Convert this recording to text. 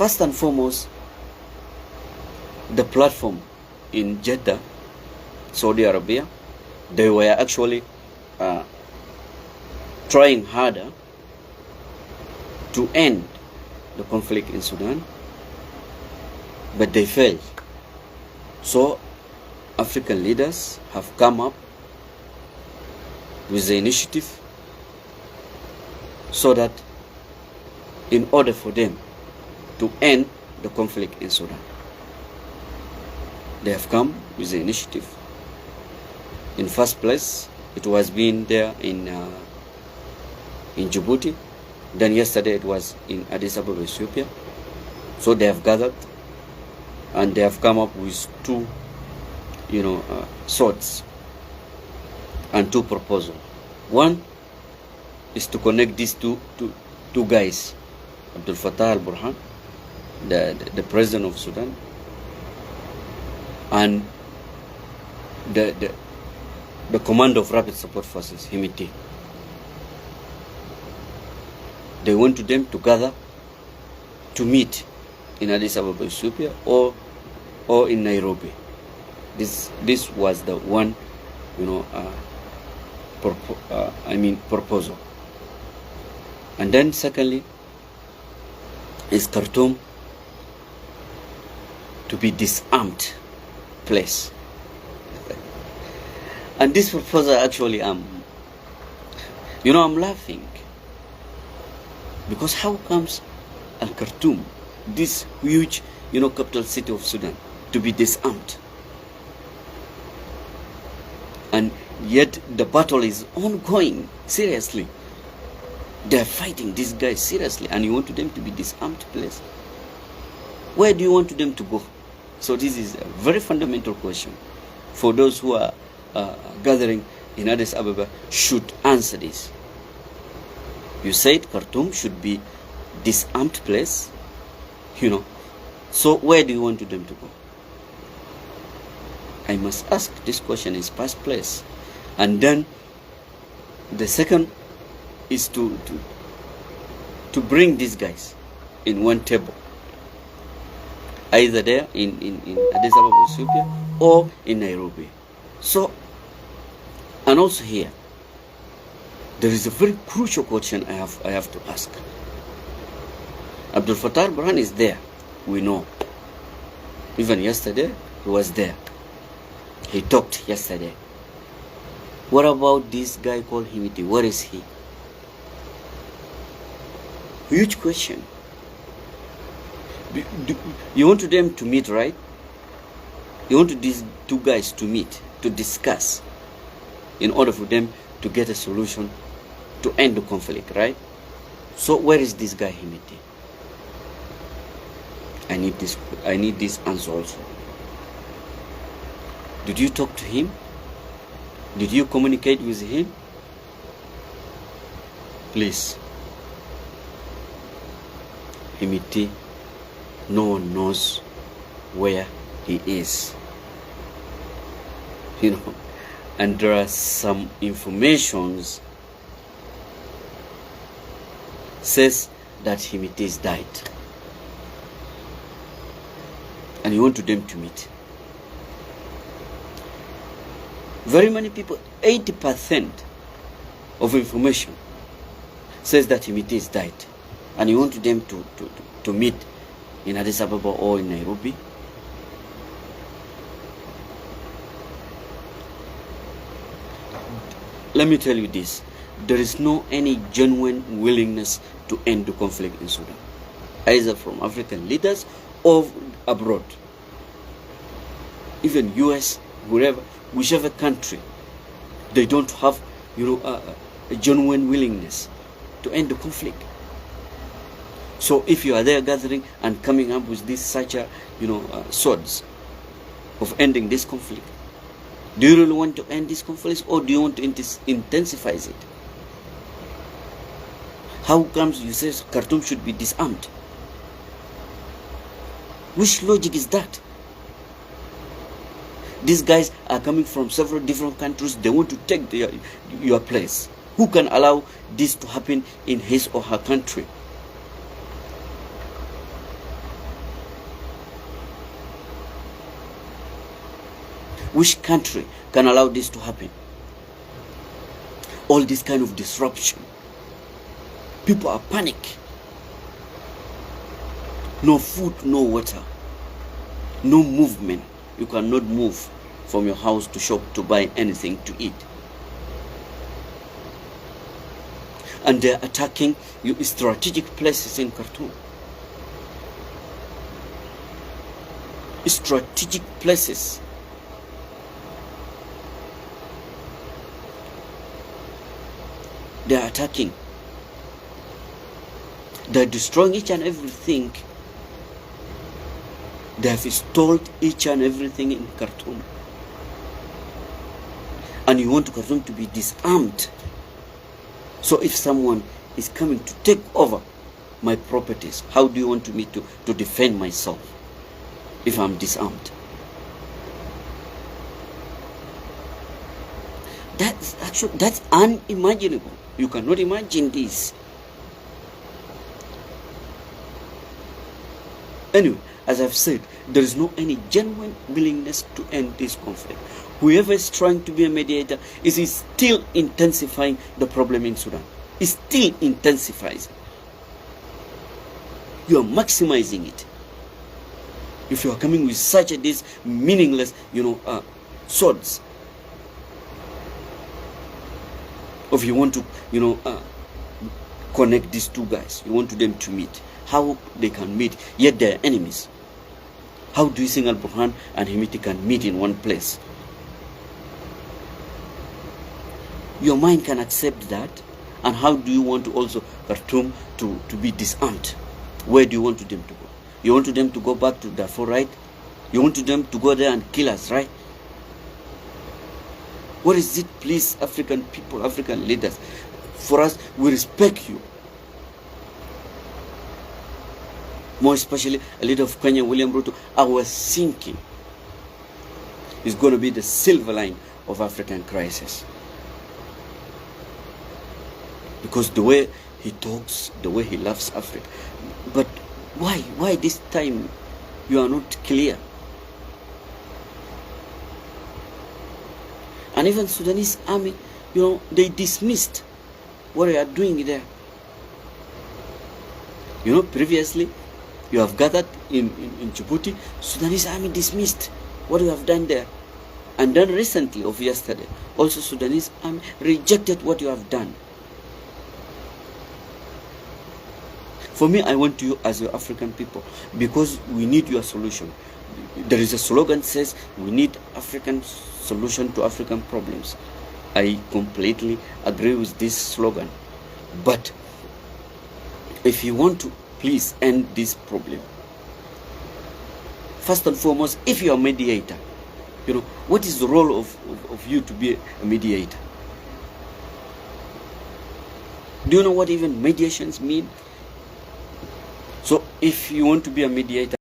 First and foremost, the platform in Jeddah, Saudi Arabia, they were actually trying harder to end the conflict in Sudan, but they failed. So African leaders have come up with the initiative so that in order for them to end the conflict in Sudan, they have come with the initiative. In first place, it was being there in Djibouti. Then yesterday it was in Addis Ababa, Ethiopia. So they have gathered and they have come up with two, swords and two proposals. One is to connect these two guys, Abdel Fattah al-Burhan, the president of Sudan, and the commander of Rapid Support Forces, Himiti. They want them to gather to meet in Addis Ababa, Ethiopia, or in Nairobi. This was the one, proposal. And then secondly, is Khartoum to be disarmed place. And this proposal actually, I'm laughing. Because how comes Khartoum, this huge, capital city of Sudan, to be disarmed? And yet the battle is ongoing, seriously. They're fighting these guys seriously, and you want them to be disarmed place? Where do you want them to go? So this is a very fundamental question. For those who are gathering in Addis Ababa, should answer this. You said Khartoum should be disarmed place, so where do you want them to go? I must ask this question in first place. And then the second is to bring these guys in one table, either there in Addis Ababa, Ethiopia, or in Nairobi. So, and also here, there is a very crucial question I have to ask. Abdel Fattah al-Burhan is there, we know. Even yesterday, he was there. He talked yesterday. What about this guy called Himiti? Where is he? Huge question. You want them to meet, right? You want these two guys to meet, to discuss, in order for them to get a solution to end the conflict, right? So where is this guy Himiti? I need this answer also. Did you talk to him? Did you communicate with him? Please. Himiti, no one knows where he is. And there are some informations says that Himiti is died. And you want them to meet. Very many people, 80% of information says that Himiti is died. And you want them to meet in Addis Ababa or in Nairobi. Let me tell you this. There is no any genuine willingness to end the conflict in Sudan, either from African leaders or abroad. Even US, whichever country, they don't have a genuine willingness to end the conflict. So if you are there gathering and coming up with this such a swords of ending this conflict, do you really want to end this conflict, or do you want to intensify it? How comes you say Khartoum should be disarmed? Which logic is that? These guys are coming from several different countries. They want to take your place. Who can allow this to happen in his or her country? Which country can allow this to happen? All this kind of disruption. People are panic. No food, no water, no movement. You cannot move from your house to shop to buy anything to eat. And they're attacking strategic places in Khartoum. Strategic places. They're attacking. They're destroying each and everything. They have installed each and everything in Khartoum. And you want Khartoum to be disarmed. So if someone is coming to take over my properties, how do you want me to defend myself if I'm disarmed? That's unimaginable. You cannot imagine this. Anyway, as I've said, there is no any genuine willingness to end this conflict. Whoever is trying to be a mediator is still intensifying the problem in Sudan. It still intensifies. You are maximizing it. If you are coming with such this meaningless, swords, or if you want to, connect these two guys, you want them to meet. How they can meet, yet they are enemies? How do you think Al-Burhan and Hemeti can meet in one place? Your mind can accept that. And how do you want to also Khartoum to be disarmed? Where do you want them to go? You want them to go back to Darfur, right? You want them to go there and kill us, right? What is it, please, African people, African leaders? For us, we respect you. More especially a leader of Kenya, William Ruto. Our thinking is going to be the silver line of African crisis. Because the way he talks, the way he loves Africa. But why? Why this time you are not clear? And even Sudanese army, they dismissed what they are doing there. Previously, you have gathered in Djibouti, Sudanese army dismissed what you have done there. And then recently, of yesterday, also Sudanese army rejected what you have done. For me, I want you as your African people, because we need your solution. There is a slogan that says we need African solution to African problems. I completely agree with this slogan. But if you want to please end this problem, first and foremost, if you are a mediator, what is the role of you to be a mediator? Do you know what even mediations mean? So if you want to be a mediator,